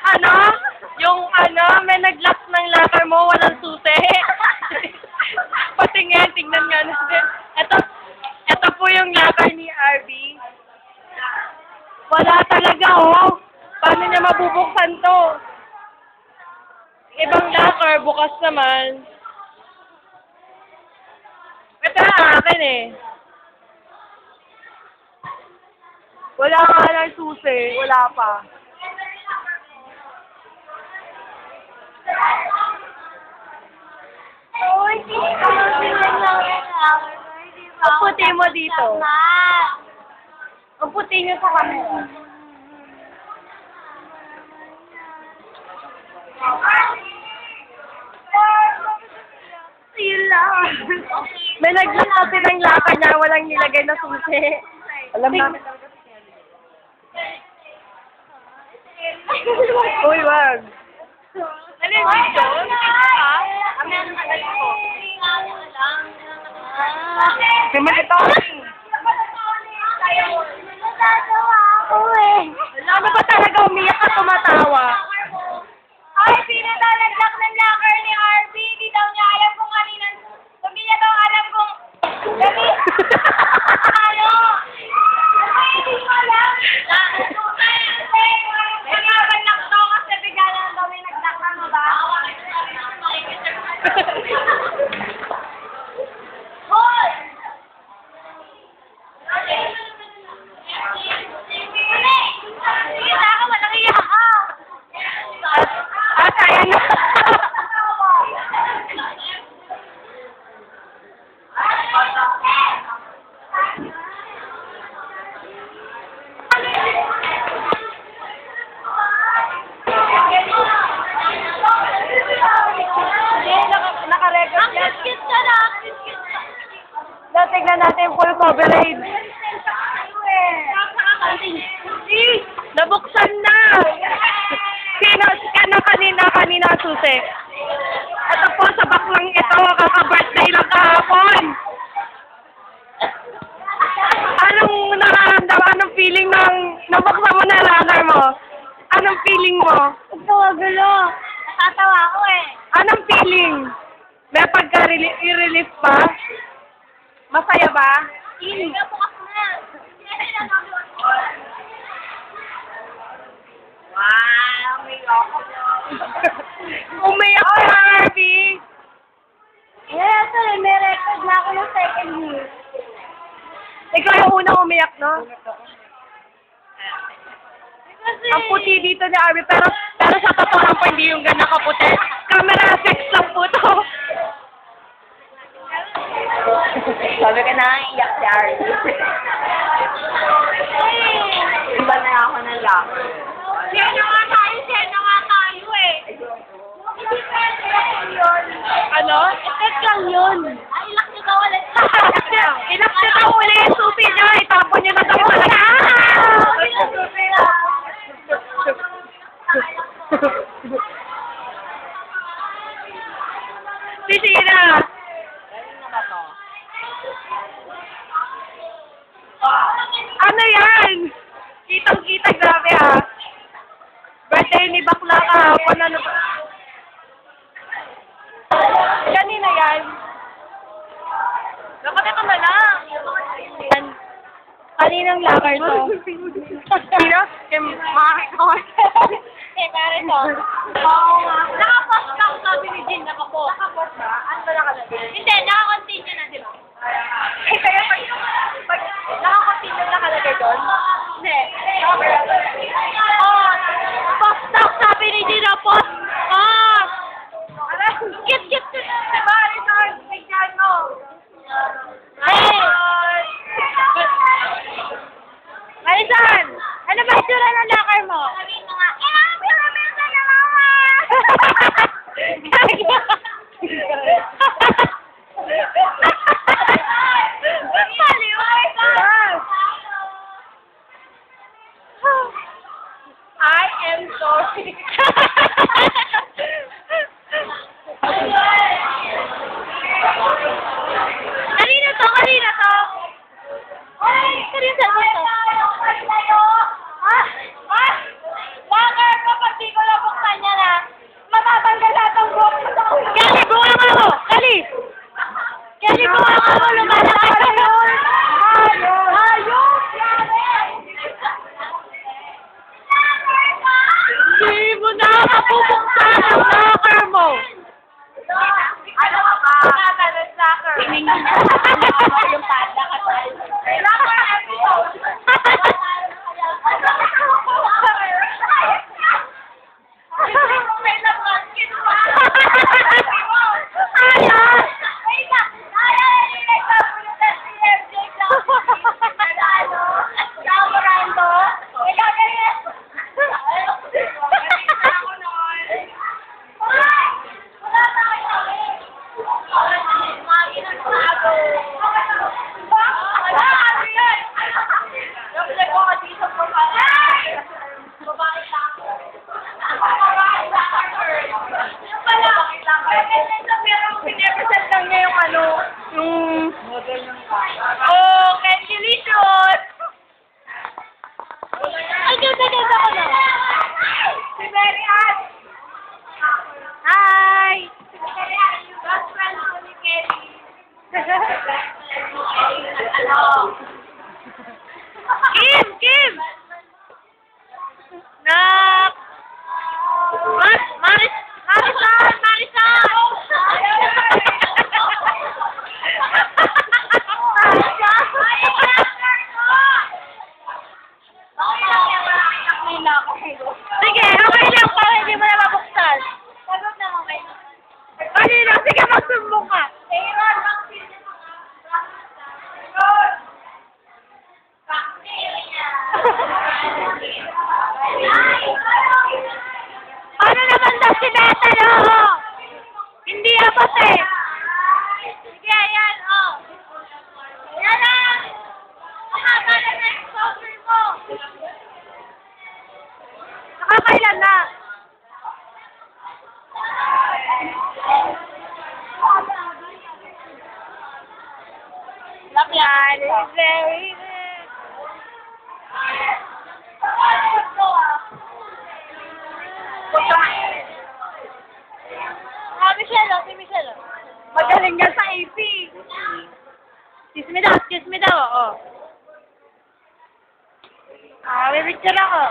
Ano? Yung may nag-lock ng locker mo, walang susi. Patingin, tingnan nga natin. Ito po yung locker ni RB. Wala talaga, oh. Paano niya mabubuksan to? Ibang locker, bukas naman. Ito na akin eh. Wala nga lang susi. Wala pa. Uy, hindi ka magbilang lang yan. Ang puti mo dito. Ang puti niyo sa camera. Yun lang. May nag-lock kasi ng locker niya, walang nilagay na susi. Alam namin. Uy, wag. Ano yung video? Naman ito. Natatawa ako eh. Ano ba talaga umiyak at tumatawa? Ay, pinatalaglag ng locker ni RB. Hindi daw niya alam kung kanina. Hindi niya daw alam kung... Ano? Hindi ko alam. Nagkakalak daw kasi bigla lang daw may naglock na, no ba? Hoy! Kita ka, walang iyak ka. Ayan na. Naka-record yan. Kiss ka na. Tignan natin full coverage. Nabuksan na! Sino kanina susi? Ito po sa baklang ito, kaka-birthday lang kahapon. Anong nararamdaman? Anong feeling ng nabuksan mo na runner mo? Anong feeling mo? Gulo. Natatawa ako eh. Anong feeling? May pagka-relief pa? Masaya ba? Hindi ka bukas na. Wow, umiyak ka, Harvey. Yeah, ito eh. May record na ako ng second year. Ikaw yung unang umiyak, no? Kasi... Ang puti dito ni Harvey, pero sa totoo lang po hindi yung ganyan kaputi. Camera 6 lang po to. Sabi ka na, iyak si Ari. Iba na ako ng locker. Sino nga tayo eh. Ano? Effect lang yun. Ay, ilak nyo daw ulit. Inak na daw uli yung susi niya. Itapon niya na daw ulit. Sisira. Ano yan? Kitang-kita, grabe ha. Birthday ni Bakla kahapon, ano ba? Kanina yan. Dapat ito na lang. Yan. Kaninang locker to? Sino? Kay makakikawan. Eh, pare to. Oo nga. Nakapost ka ako, sabi ni Jean. Nakapost. Nakapost ba? Ano ba nakalagay? Hindi, nakakontinue na, di ba? Eh, kaya pag nakakontinue nakalagay doon? Hindi. Oh, post daw, sabi ni Jean na post. Oh, kit-kit ko na. Diba, Rizal? Tignan mo. Hey! Marisan, ano ba itsura ng locker mo? Sabihin mo nga, pinamesa na mama! Paliway ka! I am sorry. Kanina to, kanina to. Hoy! Akin yung cellphone ko. Locker, kapag di ko nabuksan niya na, matatanggal lahat ng buhok mo sa ulo. Kelly, bunga mo ako! Kelly! Kelly, bunga mo ako! Lumalaki ka yun! Ayos! Hindi mo na mapupuksan ang locker mo! Ano ka ba? Natalas locker. Yung panda ka locker episode. Oh, congratulations! Ay, ganda ko na! Si Mary Ann! Hi! Si Mary Ann, yung best friend ko ni Kelly. Kim! Kim! Nak! Marisan! Sige, okay lang para hindi mo na mabuksan. Sagot naman kayo. Kanina, sige magsumbong ka. Aaron, vaccine. Aaron! Vaccine. Ano naman daw si Neta, no? Hindi abot eh. Sige, yan, oh. Yan lang. Mahaba na na yung shoulder mo. Nakakailan na. Yan is very good. Si Michelle. Magaling ka sa AP. Kiss me daw, oo. May picture ako.